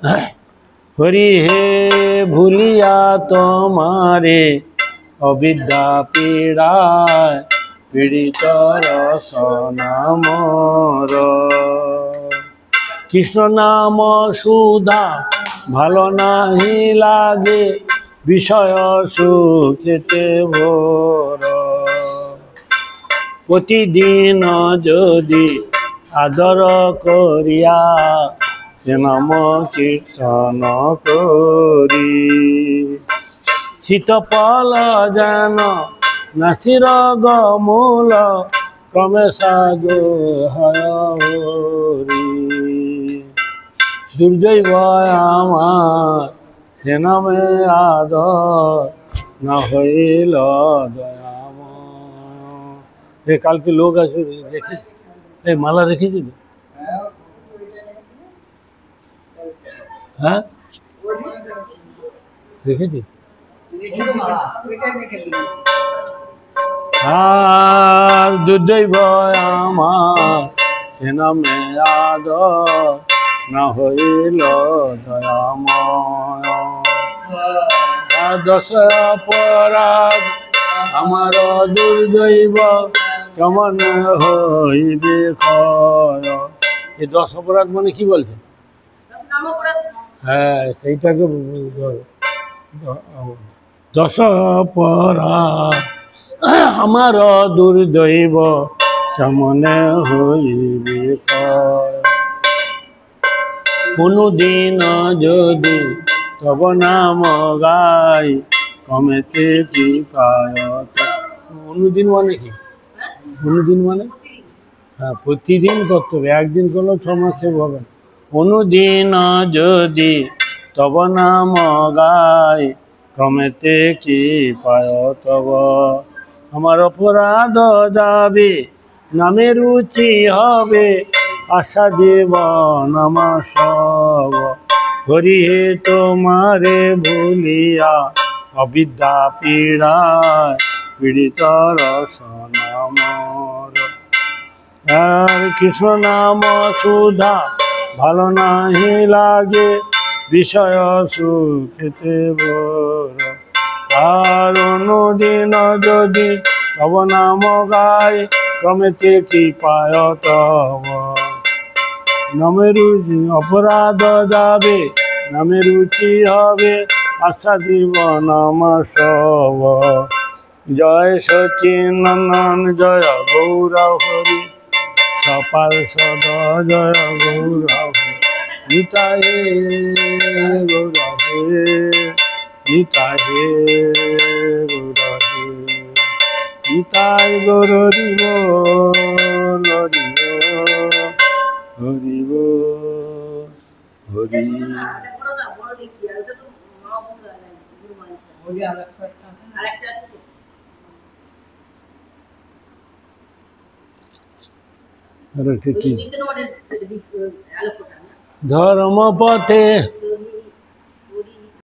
হরি হে ভুলিয়া তোমারে অবিদ্যা পীড়ায় পীড়িত রসনা মোর। কৃষ্ণ নাম সুধা ভালো নাহি লাগে, বিষয় সুখেতে ভোর। প্রতিদিন যদি আদর করিয়া সে নাম কীর্তন করি, শীতফল যেন নাসির গমূল ক্রমে সাজো হয় হরি। দুর্জৈব আমার সে নামে আদর না হইল দয়াময়। কালকে লোক আছে রেখে, এই মালা রেখেছি তো, হ্যাঁ রেখেছি। আর দুর্জৈব আমার সে নামে আদর না হইল দয়াময়। দশ অপরাধ আমার দুর্জৈব কেমন হইবে ক্ষয়। এই 10 অপরাধ মানে কি বলছে? হ্যাঁ সেইটাকে 10 অপরাধ আমার দুর্দৈব কেমনে হইবে ক্ষয়। কোনদিন যদি তব নাম গাই কমেতে কৃপায়। অনুদিন মানে কি? অনুদিন মানে হ্যাঁ প্রতিদিন করতে হবে, একদিন করলেও 6 মাসে হবে না। অনুদিন যদি তব নাম গাই ক্রমেতে কৃপায় তব, আমার অপরাধ যাবে নামে রুচি হবে, আশা জীবন আমার সব। হরি হে তোমারে ভুলিয়া অবিদ্যা পীড়ায় পীড়িত রসনা মোর। আর কৃষ্ণ নাম সুধা ভালো নাহি লাগে, বিষয় সুখেতে ভোর। আর অনুদিন যদি তব নাম গাই ক্রমেতে কৃপায় তব, নামে রুচি অপরাধ যাবে নামে রুচি হবে, আশা জীবন আমার সব। জয় সচিনন্দন জয় গৌর হরি, সপাল সদা জয় গৌর হরি। নিতাই গৌর হে, নিতাই গৌর হে, নিতাই গৌর হরি বল হরি বল হরি বল হরি। ধর্ম পথে